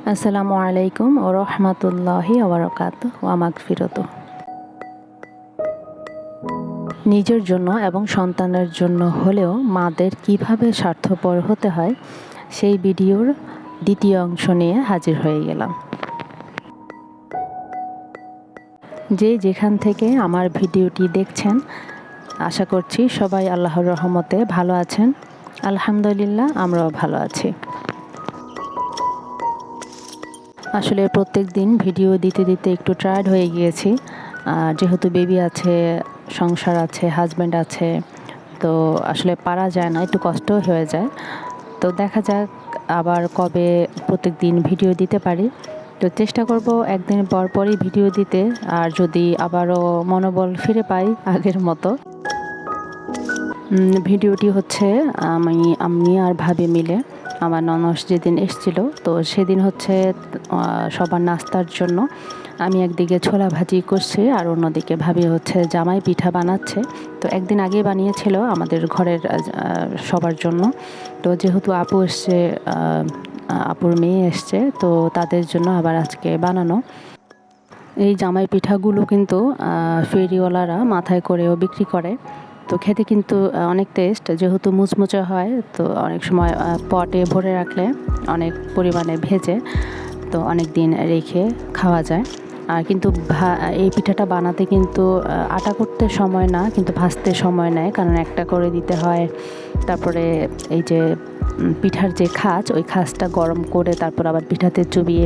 আসসালামু আলাইকুম ও রহমতুল্লাহি ওয়া মাগফিরাতুহ। নিজের জন্য এবং সন্তানের জন্য হলেও মাদের কিভাবে স্বার্থপর হতে হয় সেই ভিডিওর দ্বিতীয় অংশ নিয়ে হাজির হয়ে গেলাম। যে যেখান থেকে আমার ভিডিওটি দেখছেন, আশা করছি সবাই আল্লাহর রহমতে ভালো আছেন। আলহামদুলিল্লাহ, আমরাও ভালো আছি। আসলে প্রত্যেক দিন ভিডিও দিতে দিতে একটু টায়ার্ড হয়ে গিয়েছি। যেহেতু বেবি আছে, সংসার আছে, হাজব্যান্ড আছে, তো আসলে পারা যায় না, একটু কষ্টও হয়ে যায়। তো দেখা যাক আবার কবে প্রত্যেক দিন ভিডিও দিতে পারি। তো চেষ্টা করব একদিন পর পরই ভিডিও দিতে, আর যদি আবারও মনোবল ফিরে পাই আগের মতো। ভিডিওটি হচ্ছে আমি আর ভাবি মিলে, আমার ননদ যেদিন এসেছিল, তো সেদিন হচ্ছে সবার নাস্তার জন্য আমি একদিকে ছোলা ভাজি করছি আর অন্যদিকে ভাবি হচ্ছে জামাই পিঠা বানাচ্ছে। তো একদিন আগে বানিয়েছিল আমাদের ঘরের সবার জন্য। তো যেহেতু আপু এসছে, আপুর মেয়ে এসছে, তো তাদের জন্য আবার আজকে বানানো। এই জামাই পিঠাগুলো কিন্তু ফেরিওয়ালারা মাথায় করেও বিক্রি করে। তো খেতে কিন্তু অনেক টেস্ট, যেহেতু মুচমুচে হয়, তো অনেক সময় পটে ভরে রাখলে অনেক পরিমাণে ভেজে তো অনেক দিন রেখে খাওয়া যায়। আর কিন্তু এই পিঠাটা বানাতে কিন্তু আটা করতে সময় না, কিন্তু ভাজতে সময় নেয়, কারণ একটা করে দিতে হয়। তারপরে এই যে পিঠার যে খাঁজ, ওই খাঁজটা গরম করে তারপর আবার পিঠাতে চুবিয়ে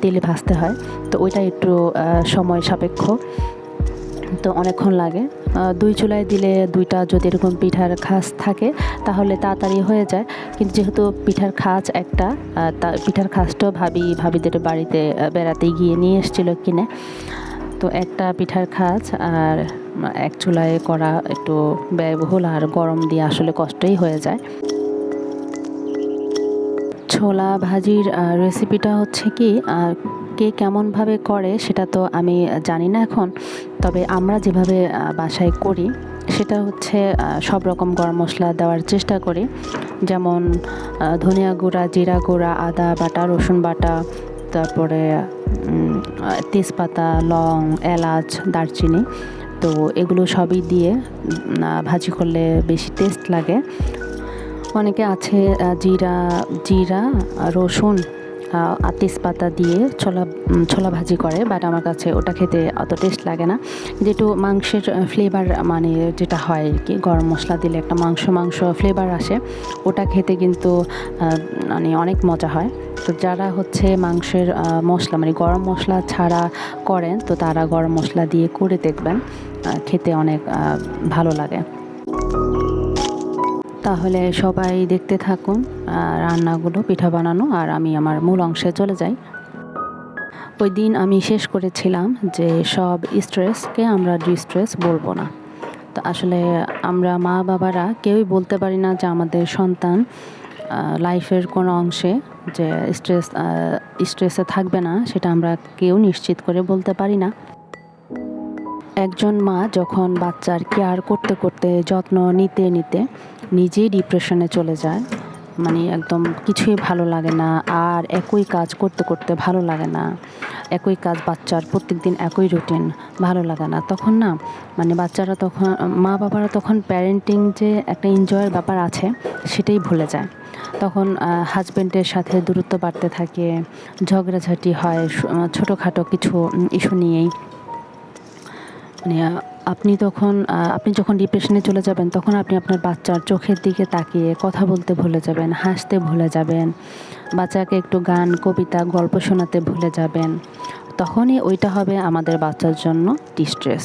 তেলে ভাজতে হয়। তো ওইটা একটু সময় সাপেক্ষ, তো অনেকক্ষণ লাগে। দুই চুলায় দিলে দুইটা যদি এরকম পিঠার খাঁজ থাকে তাহলে তাড়াতাড়ি হয়ে যায়। কিন্তু যেহেতু পিঠার খাঁজ একটা, পিঠার খাঁজটাও ভাবিদের বাড়িতে বেড়াতে গিয়ে নিয়ে এসেছিলো কিনে। তো একটা পিঠার খাঁজ আর এক চুলায় করা একটু ব্যয়বহুল, আর গরম দিয়ে আসলে কষ্টই হয়ে যায়। ছোলা ভাজির রেসিপিটা হচ্ছে কি, কে কেমনভাবে করে সেটা তো আমি জানি না এখন। তবে আমরা যেভাবে বাসায় করি সেটা হচ্ছে সব রকম গরম মশলা দেওয়ার চেষ্টা করি। যেমন ধনিয়া গুঁড়া, জিরা গুঁড়া, আদা বাটা, রসুন বাটা, তারপরে তেজপাতা, লং, এলাচ, দারচিনি, তো এগুলো সবই দিয়ে ভাজি করলে বেশি টেস্ট লাগে। অনেকে আছে জিরা, রসুন আর তেজপাতা দিয়ে ছোলা ভাজি করে, বাট আমার কাছে ওটা খেতে অত টেস্ট লাগে না। যেটু মাংসের ফ্লেভার, মানে যেটা হয় আর কি, গরম মশলা দিলে একটা মাংস ফ্লেভার আসে, ওটা খেতে কিন্তু মানে অনেক মজা হয়। তো যারা হচ্ছে মাংসের মশলা মানে গরম মশলা ছাড়া করেন, তো তারা গরম মশলা দিয়ে করে দেখবেন, খেতে অনেক ভালো লাগে। তাহলে সবাই দেখতে থাকুন রান্নাগুলো, পিঠা বানানো, আর আমি আমার মূল অংশে চলে যাই। ওই দিন আমি শেষ করেছিলাম যে সব স্ট্রেসকে আমরা ডিস্ট্রেস বলবো না। তো আসলে আমরা মা বাবারা কেউই বলতে পারি না যে আমাদের সন্তান লাইফের কোনো অংশে যে স্ট্রেসে থাকবে না, সেটা আমরা কেউ নিশ্চিত করে বলতে পারি না। একজন মা যখন বাচ্চার কেয়ার করতে করতে, যত্ন নিতে নিতে নিজেই ডিপ্রেশনে চলে যায়, মানে একদম কিছুই ভালো লাগে না, আর একই কাজ করতে করতে ভালো লাগে না, একই কাজ বাচ্চার প্রত্যেক দিন একই রুটিন, ভালো লাগে না, তখন না মানে বাচ্চারা তখন, মা বাবারা তখন প্যারেন্টিং যে একটা এনজয়ের ব্যাপার আছে সেটাই ভুলে যায়। তখন হাজব্যান্ডের সাথে দূরত্ব বাড়তে থাকে, ঝগড়াঝাটি হয় ছোটোখাটো কিছু ইস্যু নিয়েই। মানে আপনি যখন ডিপ্রেশনে চলে যাবেন, তখন আপনি আপনার বাচ্চার চোখের দিকে তাকিয়ে কথা বলতে ভুলে যাবেন, হাসতে ভুলে যাবেন, বাচ্চাকে একটু গান, কবিতা, গল্প শোনাতে ভুলে যাবেন। তখনই ওইটা হবে আমাদের বাচ্চার জন্য ডিস্ট্রেস।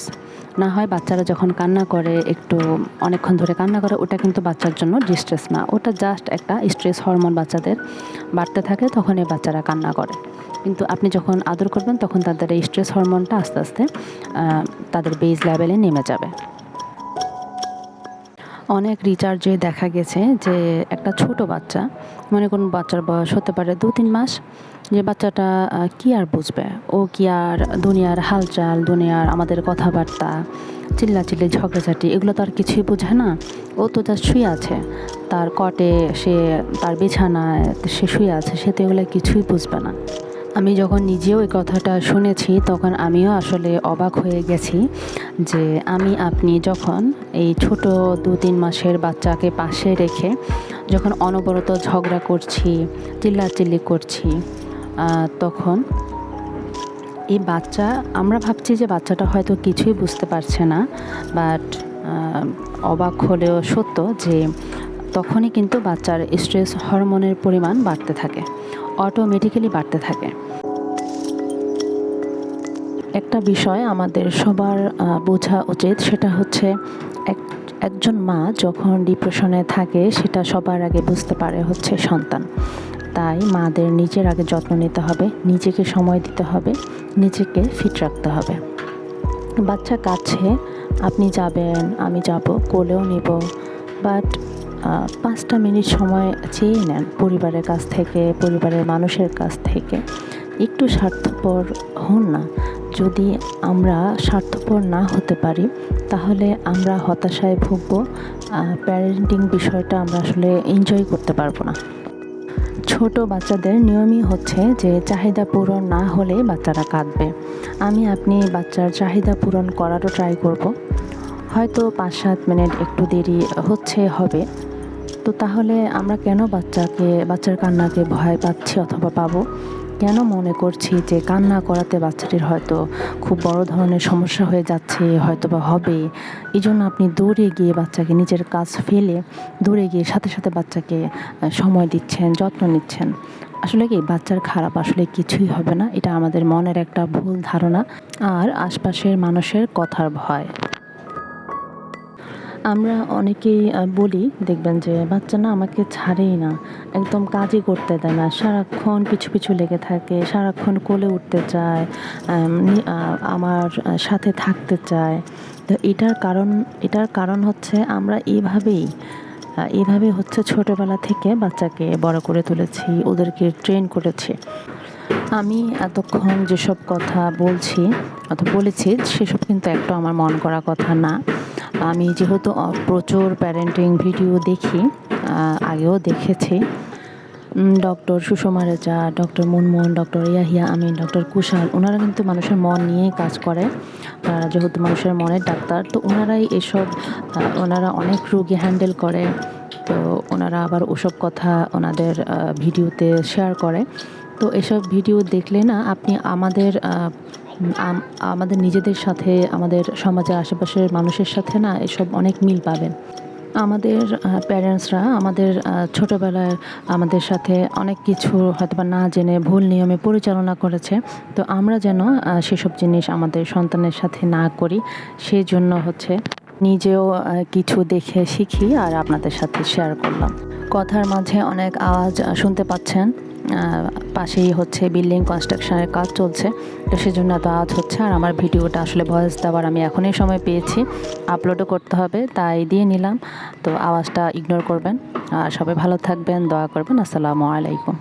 না হয় বাচ্চারা যখন কান্না করে, একটু অনেকক্ষণ ধরে কান্না করে, ওটা কিন্তু বাচ্চার জন্য ডিস্ট্রেস না, ওটা জাস্ট একটা স্ট্রেস হরমোন বাচ্চাদের বাড়তে থাকে, তখনই বাচ্চারা কান্না করে। কিন্তু আপনি যখন আদর করবেন, তখন তাদের এই স্ট্রেস হরমোনটা আস্তে আস্তে তাদের বেজ লেভেলে নেমে যাবে। অনেক রিসার্চে দেখা গেছে যে একটা ছোট বাচ্চা, মনে করুন বাচ্চার বয়স হতে পারে 2-3 মাস, যে বাচ্চাটা কি আর বুঝবে? ও কি আর দুনিয়ার হালচাল, দুনিয়ার আমাদের কথাবার্তা, চিল্লাচিল্লি, ঝগড়াঝাটি এগুলো তো আর কিছুই বোঝে না। ও তো জাস্ট শুয়ে আছে। তার কটে সে, তার বিছানায় সে শুয়ে আছে। সে তো এগুলো কিছুই বুঝবে না। আমি যখন নিজেও এই কথাটা শুনেছি তখন আমিও আসলে অবাক হয়ে গেছি যে আপনি যখন এই ছোট 2-3 মাসের বাচ্চাকে পাশে রেখে যখন অনবরত ঝগড়া করছি, চিল্লাচিল্লি করছি, তখন এই বাচ্চা, আমরা ভাবছি যে বাচ্চাটা হয়তো কিছুই বুঝতে পারছে না, বাট অবাক হলেও সত্য যে তখনই কিন্তু বাচ্চার স্ট্রেস হরমোনের পরিমাণ বাড়তে থাকে, অটোমেটিক্যালি বাড়তে থাকে। একটা বিষয় আমাদের সবার বোঝা উচিত, সেটা হচ্ছে একজন মা যখন ডিপ্রেশনে থাকে সেটা সবার আগে বুঝতে পারে হচ্ছে সন্তান। তাই মাদের নিজের আগে যত্ন নিতে হবে, নিজেকে সময় দিতে হবে, নিজেকে ফিট রাখতে হবে। বাচ্চা কাছে আপনি যাবেন, আমি যাব, কোলেও নিব, বাট 5টা মিনিট সময় চেয়ে নেন পরিবারের কাছ থেকে, পরিবারের মানুষের কাছ থেকে। একটু স্বার্থপর হন না। যদি আমরা স্বার্থপর না হতে পারি তাহলে আমরা হতাশায় ভুগব, প্যারেন্টিং বিষয়টা আমরা আসলে এনজয় করতে পারবো না। ছোট বাচ্চাদের নিয়মই হচ্ছে যে চাহিদা পূরণ না হলে বাচ্চারা কাঁদবে। আপনি বাচ্চার চাহিদা পূরণ করারও ট্রাই করব। হয়তো 5-7 মিনিট একটু দেরি হবে, তো তাহলে আমরা কেন বাচ্চার কান্নাকে ভয় পাচ্ছি অথবা পাবো? কেন মনে করছি যে কান্না করাতে বাচ্চাটির হয়তো খুব বড় ধরনের সমস্যা হয়ে যাচ্ছে, হয়তোবা হবে। এজন্য আপনি দৌড়ে গিয়ে বাচ্চাকে, নিজের কাজ ফেলে দৌড়ে গিয়ে সাথে সাথে বাচ্চাকে সময় দিচ্ছেন, যত্ন নিচ্ছেন। আসলে কি, বাচ্চার খারাপ আসলে কিছুই হবে না। এটা আমাদের মনের একটা ভুল ধারণা আর আশপাশের মানুষের কথার ভয়। আমরা অনেকেই বলি, দেখবেন যে বাচ্চা না আমাকে ছাড়েই না, একদম কাজই করতে দেয় না, সারাক্ষণ পিছু পিছু লেগে থাকে, সারাক্ষণ কোলে উঠতে চায়, আমার সাথে থাকতে চায়। তো এটার কারণ হচ্ছে আমরা এভাবে হচ্ছে ছোটোবেলা থেকে বাচ্চাকে বড় করে তুলেছি, ওদেরকে ট্রেন করেছি। আমি এতক্ষণ যেসব কথা বলছি অথবা বলেছি সেসব কিন্তু একটু আমার মন করা কথা না। আমি যেহেতু প্রচুর প্যারেন্টিং ভিডিও দেখি, আগেও দেখেছি, doctor Sushma Reza, doctor Munmun, doctor Yahya Amin, doctor Kushal, ওনারা কিন্তু মানুষের মন নিয়েই কাজ করে। যেহেতু মানুষের মনের ডাক্তার, তো ওনারা অনেক রোগী হ্যান্ডেল করে। তো ওনারা আবার ওসব কথা ওনাদের ভিডিওতে শেয়ার করে। তো এসব ভিডিও দেখলে না আপনি আমাদের নিজেদের সাথে, আমাদের সমাজের আশেপাশের মানুষের সাথে না এসব অনেক মিল পাবেন। আমাদের প্যারেন্টসরা আমাদের ছোটোবেলায় আমাদের সাথে অনেক কিছু হয়তোবা না জেনে ভুল নিয়মে পরিচালনা করেছে। তো আমরা যেন সেসব জিনিস আমাদের সন্তানের সাথে না করি, সেজন্য হচ্ছে নিজেও কিছু দেখে শিখি আর আপনাদের সাথে শেয়ার করলাম। কথার মাঝে অনেক আওয়াজ শুনতে পাচ্ছেন। পাশেই হচ্ছে বিল্ডিং কনস্ট্রাকশনের কাজ চলছে, তো সেজন্য এত আওয়াজ হচ্ছে। আর আমার ভিডিওটা আসলে ভয়েস দেওয়ার আমি এখনই সময় পেয়েছি, আপলোডও করতে হবে, তাই দিয়ে নিলাম। তো আওয়াজটা ইগনোর করবেন। আর সবাই ভালো থাকবেন, দোয়া করবেন। আসসালামু আলাইকুম।